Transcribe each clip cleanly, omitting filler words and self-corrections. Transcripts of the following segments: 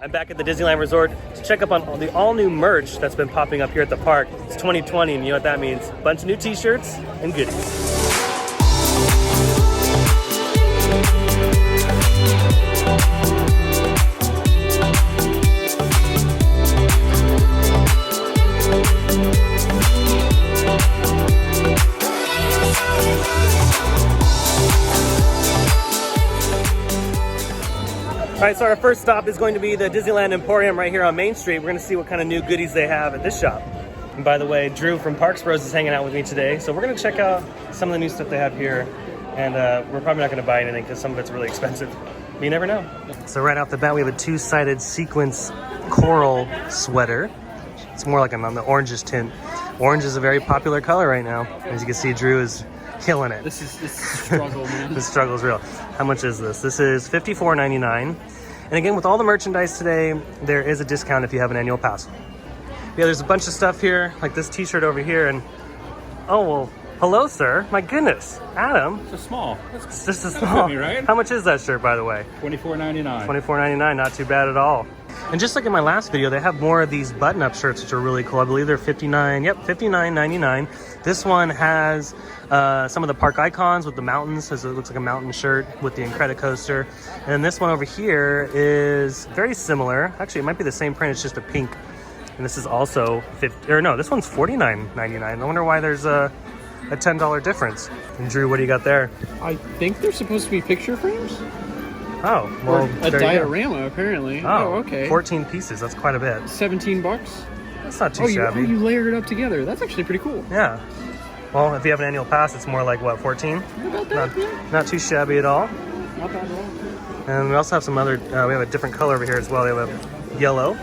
I'm back at the Disneyland Resort to check up on the all-new merch that's been popping up here at the park. It's 2020, and you know what that means. A bunch of new t-shirts and goodies. All right, so our first stop is going to be the Disneyland Emporium right here on Main Street. We're gonna see what kind of new goodies they have at this shop. And by the way, Drew from Parks Bros is hanging out with me today. So we're gonna check out some of the new stuff they have here. And we're probably not gonna buy anything because some of it's really expensive. But you never know. So right off the bat, we have a two-sided sequence coral sweater. It's more like on the oranges tint. Orange is a very popular color right now. As you can see, Drew is killing it. This is a struggle, man. The struggle's real. How much is this? This is $54.99. And again, with all the merchandise today, there is a discount if you have an annual pass. Yeah, there's a bunch of stuff here, like this t-shirt over here, and oh, well, hello, sir. My goodness, Adam. It's a small. It's just a small. Me, right? How much is that shirt, by the way? $24.99. $24.99, not too bad at all. And just like in my last video, they have more of these button-up shirts, which are really cool. I believe they're $59.99. This one has some of the park icons with the mountains, as it looks like a mountain shirt with the Incredicoaster. And then this one over here is very similar. Actually, it might be the same print, it's just a pink. And this is also this one's $49.99. I wonder why there's a $10 difference. And Drew, what do you got there? I think they're supposed to be picture frames. Oh, well, or a diorama, apparently. Oh, okay. 14 pieces. That's quite a bit. $17. That's not too shabby. You layered it up together. That's actually pretty cool. Yeah. Well, if you have an annual pass, it's more like, what, 14? About that, not too shabby at all. Not bad at all. And we also have some other, we have a different color over here as well. They have a yellow,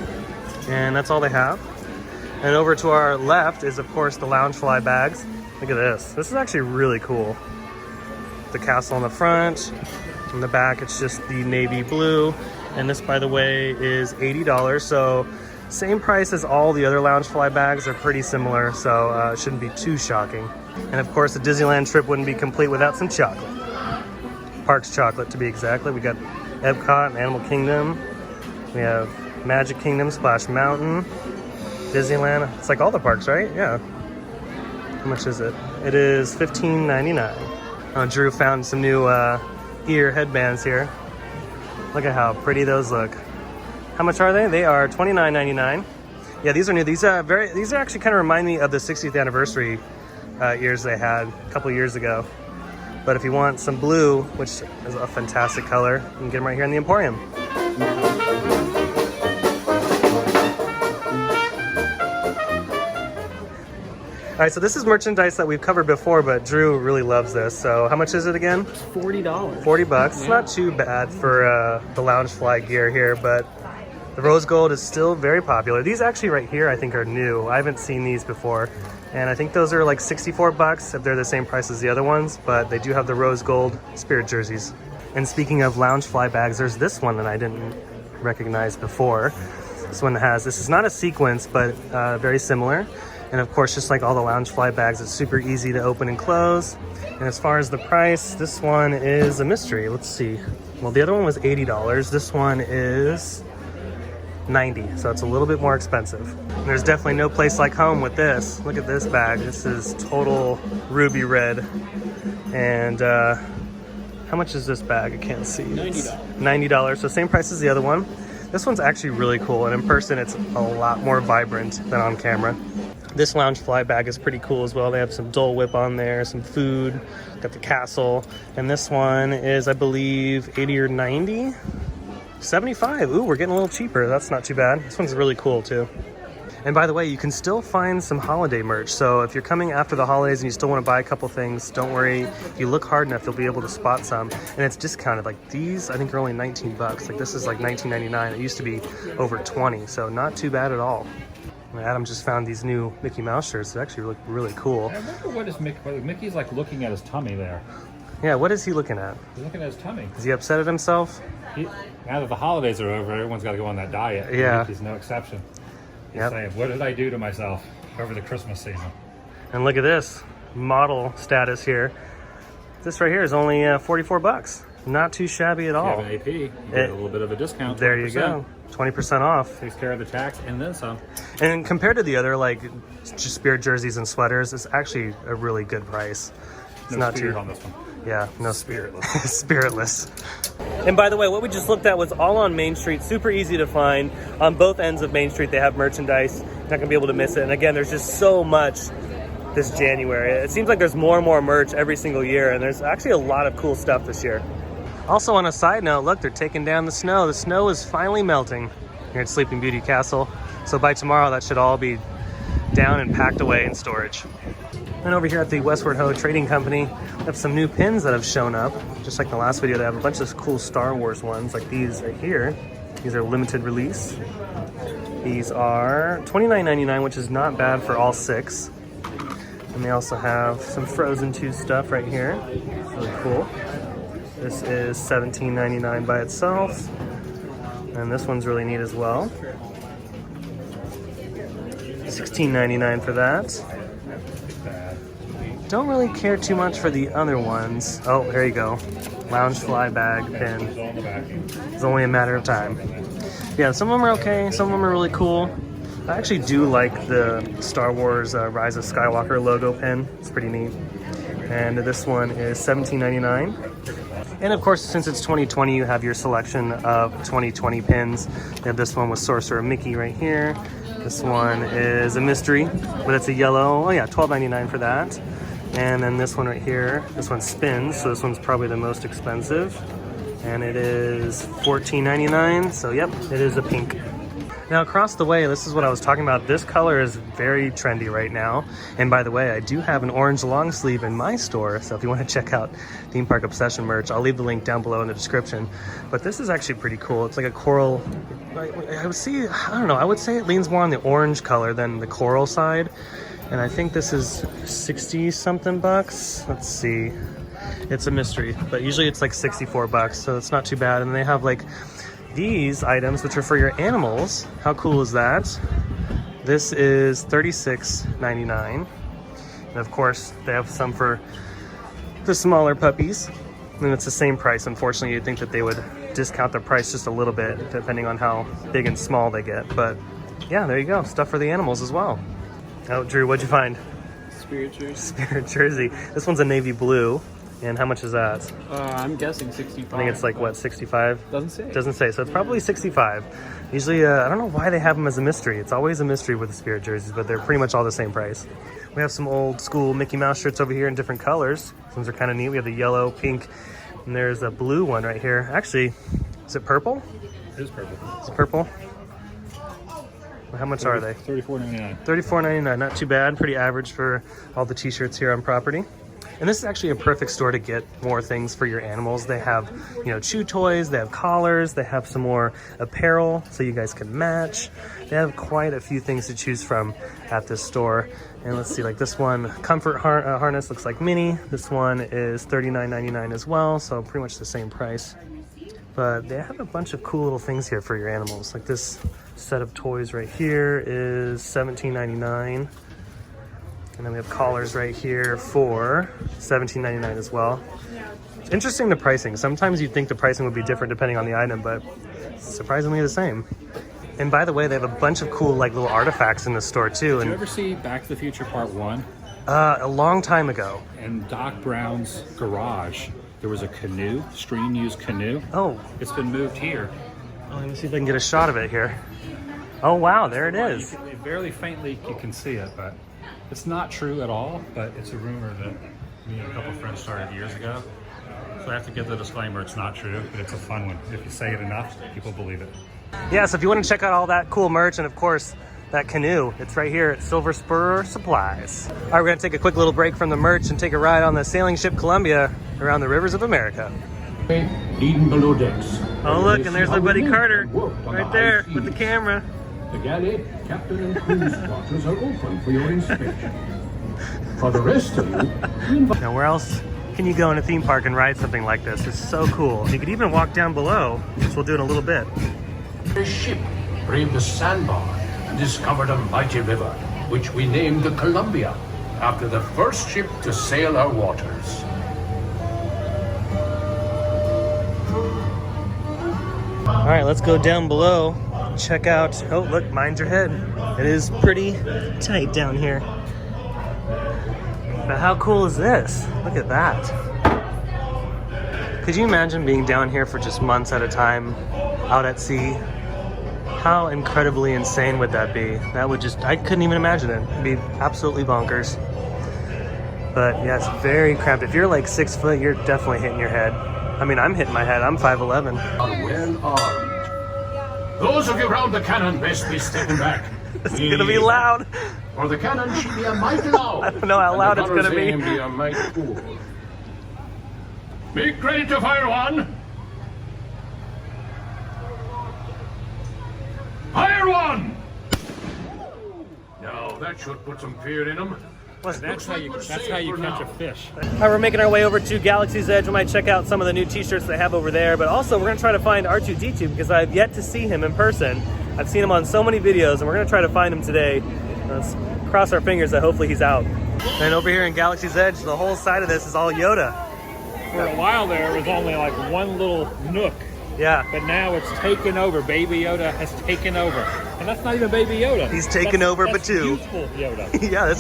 and that's all they have. And over to our left is, of course, the Loungefly bags. Look at this. This is actually really cool. The castle on the front. In the back, it's just the navy blue. And this, by the way, is $80. So same price as all the other Loungefly bags. They're pretty similar, so it shouldn't be too shocking. And of course, the Disneyland trip wouldn't be complete without some chocolate. Parks chocolate, to be exact. We got Epcot and Animal Kingdom. We have Magic Kingdom, Splash Mountain, Disneyland. It's like all the parks, right? Yeah. How much is it? It is $15.99. Drew found some new ear headbands here. Look at how pretty those look. How much are they? They are $29.99. Yeah, these are new. These actually kind of remind me of the 60th anniversary ears they had a couple years ago. But if you want some blue, which is a fantastic color, you can get them right here in the Emporium. All right, so this is merchandise that we've covered before, but Drew really loves this. So how much is it again? It's $40. 40 bucks. It's not too bad for the Loungefly gear here, but the rose gold is still very popular. These actually right here, I think, are new. I haven't seen these before. And I think those are like 64 bucks if they're the same price as the other ones, but they do have the rose gold Spirit jerseys. And speaking of Loungefly bags, there's this one that I didn't recognize before. This is not a sequence, but very similar. And of course, just like all the Loungefly bags, it's super easy to open and close. And as far as the price, this one is a mystery. Let's see. Well, the other one was $80. This one is $90, so it's a little bit more expensive. And there's definitely no place like home with this. Look at this bag. This is total ruby red. And how much is this bag? I can't see. $90. $90, so same price as the other one. This one's actually really cool, and in person it's a lot more vibrant than on camera. This Loungefly bag is pretty cool as well. They have some Dole Whip on there, some food, got the castle. And this one is, I believe, 80 or 90? 75. Ooh, we're getting a little cheaper. That's not too bad. This one's really cool too. And by the way, you can still find some holiday merch. So if you're coming after the holidays and you still want to buy a couple things, don't worry. If you look hard enough, you'll be able to spot some. And it's discounted. Like these, I think are only 19 bucks. Like this is like $19.99. It used to be over 20. So not too bad at all. Adam just found these new Mickey Mouse shirts. They actually look really cool. I wonder what is Mickey's like looking at his tummy there. Yeah, what is he looking at? He's looking at his tummy. Is he upset at himself? Now that the holidays are over, everyone's got to go on that diet. Yeah. Mickey's no exception. He's Yep. saying, what did I do to myself over the Christmas season? And look at this model status here. This right here is only 44 bucks. Not too shabby at all. If you have an AP, you get a little bit of a discount. There you 20%. go. 20% off. Takes care of the tax and then some. And compared to the other like just Spirit jerseys and sweaters, it's actually a really good price. It's No not spirit too on this one. Yeah, no Spiritless. spiritless. And by the way, what we just looked at was all on Main Street, super easy to find. On both ends of Main Street, they have merchandise. You're not gonna be able to miss it. And again, there's just so much this January. It seems like there's more and more merch every single year, and there's actually a lot of cool stuff this year. Also, on a side note, look, they're taking down the snow. The snow is finally melting here at Sleeping Beauty Castle. So by tomorrow, that should all be down and packed away in storage. And over here at the Westward Ho Trading Company, we have some new pins that have shown up. Just like the last video, they have a bunch of cool Star Wars ones, like these right here. These are limited release. These are $29.99, which is not bad for all 6. And they also have some Frozen 2 stuff right here. Really cool. This is $17.99 by itself. And this one's really neat as well. $16.99 for that. Don't really care too much for the other ones. Oh, there you go. Loungefly bag pin. It's only a matter of time. Yeah, some of them are okay. Some of them are really cool. I actually do like the Star Wars Rise of Skywalker logo pin. It's pretty neat. And this one is $17.99. And of course, since it's 2020, you have your selection of 2020 pins. You have this one with Sorcerer Mickey right here. This one is a mystery, but it's a yellow. Oh yeah, $12.99 for that. And then this one right here, this one spins, so this one's probably the most expensive. And it is $14.99, so yep, it is a pink. Now across the way, this is what I was talking about. This color is very trendy right now. And by the way, I do have an orange long sleeve in my store, so if you want to check out Theme Park Obsession merch, I'll leave the link down below in the description. But this is actually pretty cool. It's like a coral, I would say, I don't know, I would say it leans more on the orange color than the coral side. And I think this is 60 something bucks. Let's see. It's a mystery, but usually it's like 64 bucks, so it's not too bad. And they have like these items, which are for your animals. How cool is that? This is $36.99. And of course, they have some for the smaller puppies. And it's the same price. Unfortunately, you'd think that they would discount the price just a little bit, depending on how big and small they get. But yeah, there you go. Stuff for the animals as well. Oh, Drew, what'd you find? Spirit jersey. Spirit jersey. This one's a navy blue. And how much is that? I'm guessing 65. I think it's like, what, 65? Doesn't say. Doesn't say, so it's probably 65. Usually, I don't know why they have them as a mystery. It's always a mystery with the Spirit jerseys, but they're pretty much all the same price. We have some old school Mickey Mouse shirts over here in different colors. These ones are kind of neat. We have the yellow, pink, and there's a blue one right here. Actually, is it purple? It is purple. Is it purple? How much are they? $34.99. $34.99, not too bad. Pretty average for all the t-shirts here on property. And this is actually a perfect store to get more things for your animals. They have, you know, chew toys, they have collars, they have some more apparel so you guys can match. They have quite a few things to choose from at this store. And let's see, like this one, comfort harness looks like Minnie. This one is $39.99 as well, so pretty much the same price. But they have a bunch of cool little things here for your animals. Like this set of toys right here is $17.99. And then we have collars right here for $17.99 as well. It's interesting, the pricing. Sometimes you'd think the pricing would be different depending on the item, but it's surprisingly the same. And by the way, they have a bunch of cool like little artifacts in the store too. Did you And ever see Back to the Future Part 1? a long time ago. In Doc Brown's garage, there was a canoe, stream-used canoe. Oh, It's been moved here. let me see if I can get a shot of it here. Oh wow, there it is. Barely faintly you can see it, but it's not true at all, but it's a rumor that me and a couple friends started years ago. So I have to give the disclaimer, it's not true, but it's a fun one. If you say it enough, people believe it. Yeah, so if you want to check out all that cool merch and of course that canoe, it's right here at Silver Spur Supplies. All right, we're gonna take a quick little break from the merch and take a ride on the sailing ship Columbia around the rivers of America. Eden below decks. Oh look, and there's my buddy Carter right there with the camera. The galley, captain and crew's quarters are open for your inspection. For the rest of you, Now where else can you go in a theme park and ride something like this? It's so cool. You could even walk down below, which we'll do in a little bit. the ship braved the sandbar and discovered a mighty river, which we named the Columbia, after the first ship to sail our waters. All right, let's go down below check out, oh look, mind your head. It is pretty tight down here. But how cool is this? Look at that. Could you imagine being down here for just months at a time, out at sea? How incredibly insane would that be? That would just, I couldn't even imagine it. It'd be absolutely bonkers. But yeah, it's very cramped. If you're like 6 foot, you're definitely hitting your head. I mean, I'm hitting my head. I'm 5'11". Are well armed. Those of you round the cannon best be stepping back. It's gonna be loud. For the cannon should be a mighty loud. I don't know how loud it's gonna be. And the gunner's aim be a mighty cool. Make ready to fire one. Fire one! Now that should put some fear in them. That's how you catch a fish. All right, we're making our way over to Galaxy's Edge. We might check out some of the new t-shirts they have over there, but also we're gonna try to find R2-D2 because I've yet to see him in person. I've seen him on so many videos, and we're gonna try to find him today. Let's cross our fingers that hopefully he's out. And over here in Galaxy's Edge, the whole side of this is all Yoda. For a while there, it was only like one little nook. Yeah. But now it's taken over. Baby Yoda has taken over. And that's not even Baby Yoda. He's taken over, but two. Youthful Yoda. Yeah,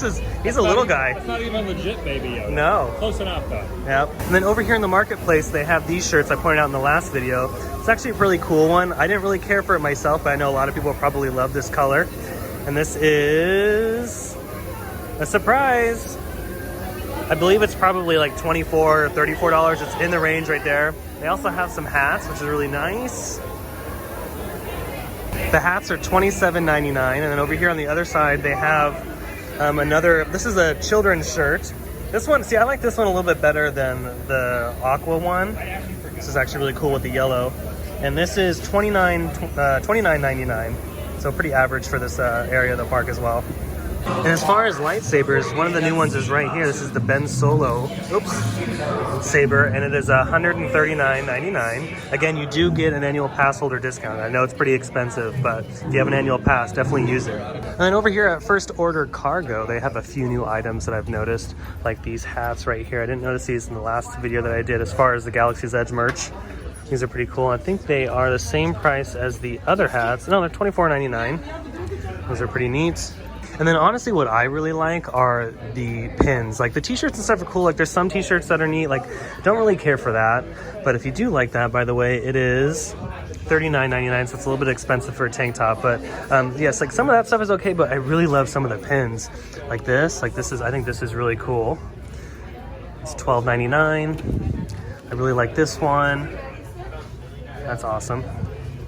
he's a little guy. That's not even legit Baby Yoda. No. Close enough, though. Yep. And then over here in the marketplace, they have these shirts I pointed out in the last video. It's actually a really cool one. I didn't really care for it myself, but I know a lot of people probably love this color. And this is a surprise. I believe it's probably like $24 or $34. It's in the range right there. They also have some hats, which is really nice. The hats are $27.99, and then over here on the other side, they have another, this is a children's shirt. This one, see, I like this one a little bit better than the aqua one. This is actually really cool with the yellow. And this is $29.99, so pretty average for this area of the park as well. And as far as lightsabers, one of the new ones is right here. This is the Ben Solo, saber, and it is $139.99. Again, you do get an annual pass holder discount. I know it's pretty expensive, but if you have an annual pass, definitely use it. And then over here at First Order Cargo, they have a few new items that I've noticed, like these hats right here. I didn't notice these in the last video that I did as far as the Galaxy's Edge merch. These are pretty cool. I think they are the same price as the other hats. No, they're $24.99. Those are pretty neat. And then honestly, what I really like are the pins. Like the t-shirts and stuff are cool. Like there's some t-shirts that are neat. Like don't really care for that. But if you do like that, by the way, it is $39.99. So it's a little bit expensive for a tank top. But yes, like some of that stuff is okay. But I really love some of the pins. Like this. Like this is, I think this is really cool. It's $12.99. I really like this one. That's awesome.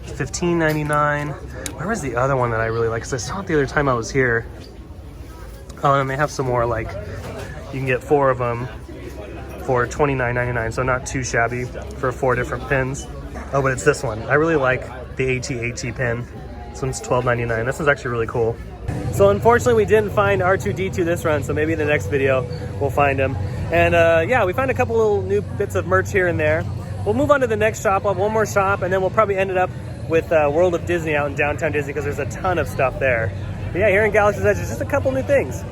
$15.99. Where was the other one that I really like? Because I saw it the other time I was here. Oh, and they have some more, like, you can get 4 of them for $29.99, so not too shabby for 4 different pins. Oh, but it's this one. I really like the AT-AT pin. This one's $12.99. This is actually really cool. So unfortunately, we didn't find R2-D2 this run, so maybe in the next video we'll find him. And yeah, we found a couple little new bits of merch here and there. We'll move on to the next shop. We'll have one more shop, and then we'll probably end it up with World of Disney out in downtown Disney because there's a ton of stuff there. But yeah, here in Galaxy's Edge, there's just a couple new things.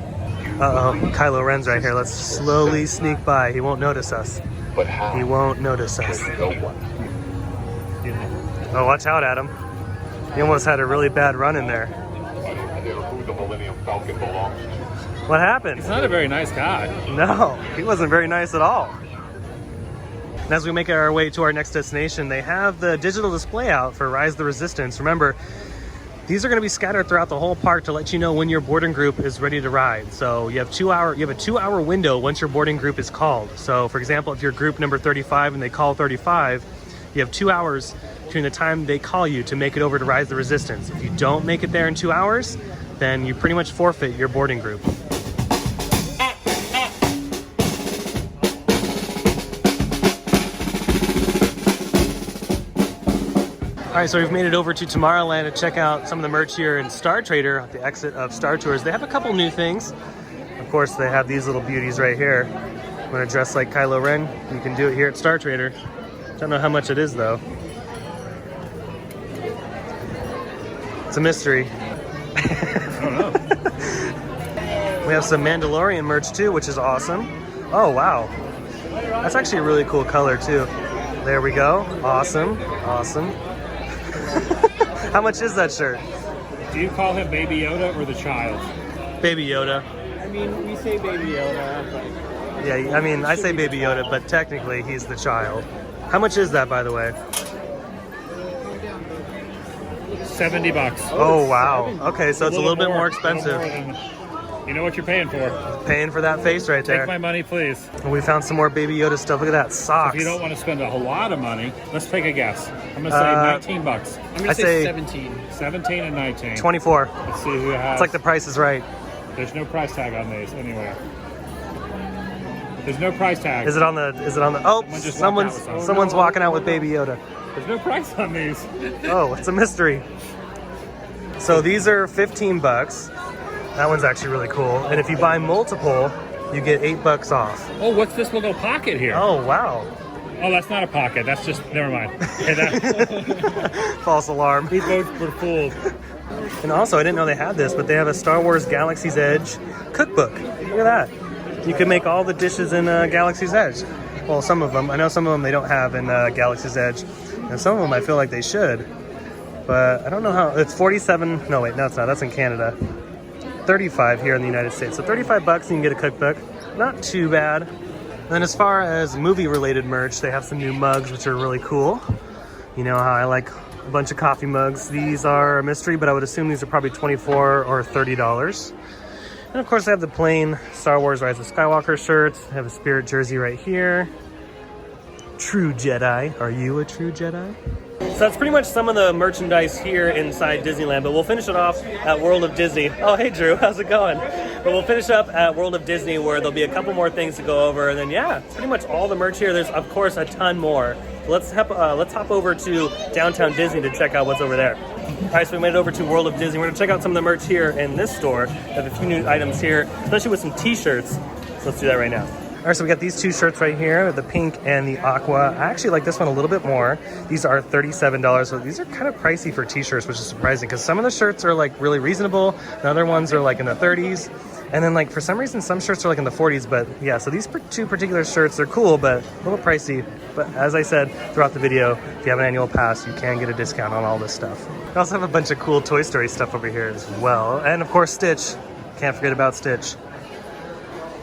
Uh-oh, Kylo Ren's right here. Let's slowly sneak by. He won't notice us. But how? He won't notice us. No one. Oh, watch out, Adam. He almost had a really bad run in there. Who the Millennium Falcon belongs to. What happened? He's not a very nice guy. No, he wasn't very nice at all. And as we make our way to our next destination, they have the digital display out for Rise of the Resistance. Remember, these are going to be scattered throughout the whole park to let you know when your boarding group is ready to ride. So you have a 2-hour window once your boarding group is called. So for example, if you're group number 35 and they call 35, you have 2 hours between the time they call you to make it over to Rise of the Resistance. If you don't make it there in 2 hours, then you pretty much forfeit your boarding group. All right, so we've made it over to Tomorrowland to check out some of the merch here in Star Trader at the exit of Star Tours. They have a couple new things. Of course, they have these little beauties right here. You want to dress like Kylo Ren? You can do it here at Star Trader. Don't know how much it is though. It's a mystery. I don't know. We have some Mandalorian merch too, which is awesome. Oh, wow. That's actually a really cool color too. There we go. Awesome. Awesome. How much is that shirt? Do you call him Baby Yoda or the child? Baby Yoda. I mean, we say Baby Yoda, but Yeah, I mean, I say Baby Yoda, but technically he's the child. How much is that, by the way? $70. Oh, wow. Okay, so it's a little bit more a little expensive. more than- you know what you're paying for. Paying for that face right Take there. my money, please. And we found some more Baby Yoda stuff. Look at that, socks. If you don't want to spend a whole lot of money, let's take a guess. I'm going to say $19. I'm gonna I say say 17. 17 and 19. 24. Let's see who has. It's like the price is right. There's no price tag on these anywhere. There's no price tag. Is it on the, oh, Someone just walked someone's, out with something. someone's walking out with Baby Yoda. There's no price on these. Oh, it's a mystery. So these are 15 bucks. That one's actually really cool. And if you buy multiple, you get $8 off. Oh, what's this little pocket here? Oh, wow. Oh, that's not a pocket. That's just, never mind. Okay, that, False alarm. we both were fooled. And also, I didn't know they had this, but they have a Star Wars Galaxy's Edge cookbook. Look at that. You can make all the dishes in Galaxy's Edge. Well, some of them. I know some of them they don't have in Galaxy's Edge. And some of them I feel like they should. But I don't know how. It's 47. No, wait, no, it's not. That's in Canada. 35 here in the United States. So 35 bucks, you can get a cookbook. Not too bad. And then as far as movie-related merch, they have some new mugs, which are really cool. You know how I like a bunch of coffee mugs. These are a mystery, but I would assume these are probably $24 or $30. And of course, they have the plain Star Wars Rise of Skywalker shirts. They have a Spirit jersey right here. True Jedi. Are you a true Jedi? So that's pretty much some of the merchandise here inside Disneyland, but we'll finish it off at World of Disney. Oh, hey Drew, how's it going? But we'll finish up at World of Disney where there'll be a couple more things to go over, and then yeah, it's pretty much all the merch here. There's of course a ton more. So let's hop over to downtown Disney to check out what's over there. All right, so we made it over to World of Disney. We're gonna check out some of the merch here in this store. We have a few new items here, especially with some t-shirts. So let's do that right now. All right, so we got these two shirts right here, the pink and the aqua. I actually like this one a little bit more. These are $37, so these are kind of pricey for t-shirts, which is surprising because some of the shirts are like really reasonable. The other ones are like in the 30s. And then like for some reason, some shirts are like in the 40s, but yeah, so these two particular shirts are cool, but a little pricey. But as I said throughout the video, if you have an annual pass, you can get a discount on all this stuff. We also have a bunch of cool Toy Story stuff over here as well. And of course, Stitch. Can't forget about Stitch.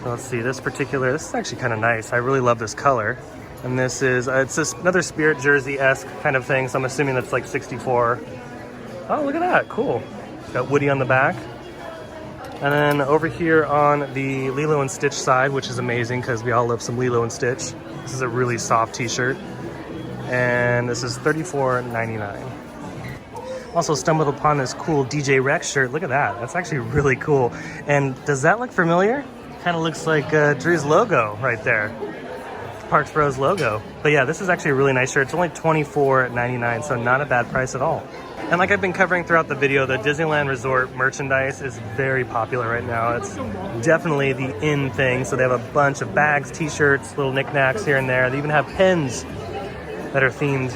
Let's see, this is actually kind of nice. I really love this color. And this is, it's just another Spirit jersey-esque kind of thing, so I'm assuming that's like 64. Oh, look at that, cool. It's got Woody on the back. And then over here on the Lilo and Stitch side, which is amazing because we all love some Lilo and Stitch. This is a really soft t-shirt. And this is $34.99. Also stumbled upon this cool DJ Rex shirt. Look at that, that's actually really cool. And does that look familiar? Kind of looks like Drew's logo right there. Parks Bros logo. But yeah, this is actually a really nice shirt. It's only $24.99, so not a bad price at all. And like I've been covering throughout the video, the Disneyland Resort merchandise is very popular right now. It's definitely the in thing. So they have a bunch of bags, t-shirts, little knickknacks here and there. They even have pins that are themed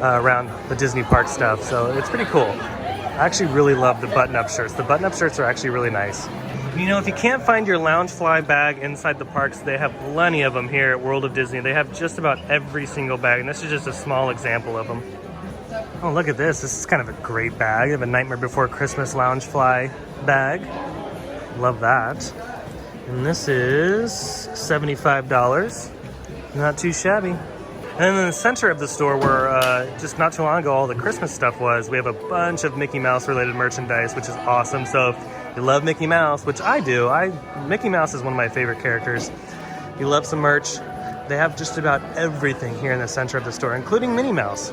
around the Disney park stuff. So it's pretty cool. I actually really love the button-up shirts. The button-up shirts are actually really nice. You know, if you can't find your Loungefly bag inside the parks, they have plenty of them here at World of Disney. They have just about every single bag, and this is just a small example of them. Oh, look at this. This is kind of a great bag. They have a Nightmare Before Christmas Loungefly bag. Love that. And this is $75. Not too shabby. And then in the center of the store where just not too long ago all the Christmas stuff was, we have a bunch of Mickey Mouse related merchandise, which is awesome. So if you love Mickey Mouse, which I do, Mickey Mouse is one of my favorite characters. If you love some merch, they have just about everything here in the center of the store, including Minnie Mouse.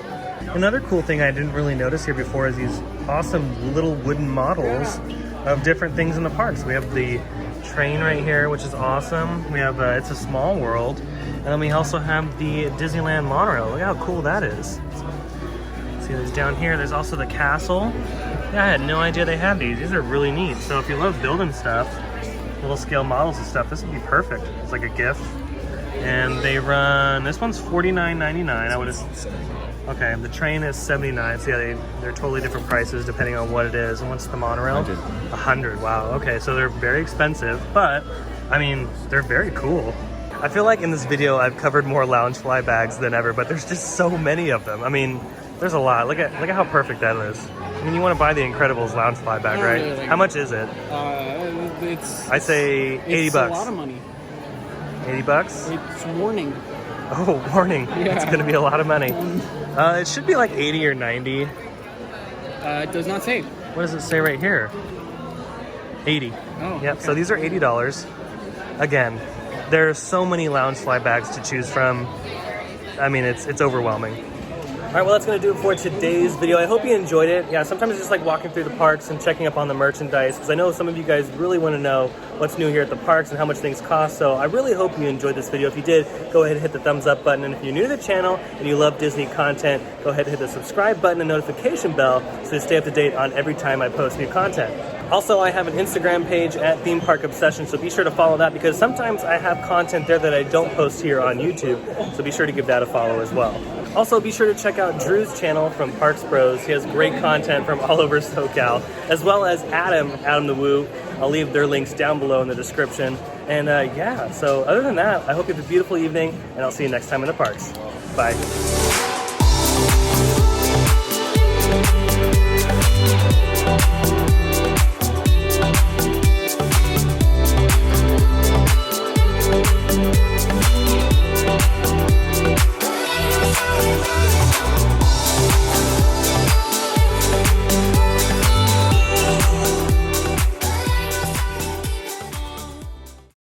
Another cool thing I didn't really notice here before is these awesome little wooden models of different things in the parks. We have the train right here, which is awesome. We have It's a Small World. And then we also have the Disneyland monorail. Look how cool that is. See, there's down here, there's also the castle. Yeah, I had no idea they had these. These are really neat. So if you love building stuff, little scale models and stuff, this would be perfect. It's like a gift. And they run, this one's $49.99. I would have, okay, the train is $79. So yeah, they're totally different prices depending on what it is. And what's the monorail? $100. Wow, okay, so they're very expensive, but I mean, they're very cool. I feel like in this video I've covered more Loungefly bags than ever, but there's just so many of them. I mean, There's a lot. Look at how perfect that is. I mean, you want to buy the Incredibles Loungefly bag, right? Really. How much is it? It's. I say 80 it's bucks. a lot of money. 80 bucks? It's warning. Oh, warning. Yeah. It's going to be a lot of money. It should be like 80 or 90. It does not say. What does it say right here? 80. Oh. Yep, okay. so these are $80. Again, there are so many Loungefly bags to choose from. I mean, it's overwhelming. All right, well, that's going to do it for today's video. I hope you enjoyed it. Yeah, sometimes it's just like walking through the parks and checking up on the merchandise, because I know some of you guys really want to know what's new here at the parks and how much things cost. So I really hope you enjoyed this video. If you did, go ahead and hit the thumbs up button. And if you're new to the channel and you love Disney content, go ahead and hit the subscribe button and notification bell so you stay up to date on every time I post new content. Also, I have an Instagram page at Theme Park Obsession, so be sure to follow that, because sometimes I have content there that I don't post here on YouTube, so be sure to give that a follow as well. Also, be sure to check out Drew's channel from Parks Bros. He has great content from all over SoCal, as well as Adam the Woo. I'll leave their links down below in the description. And yeah, so other than that, I hope you have a beautiful evening, and I'll see you next time in the parks. Bye.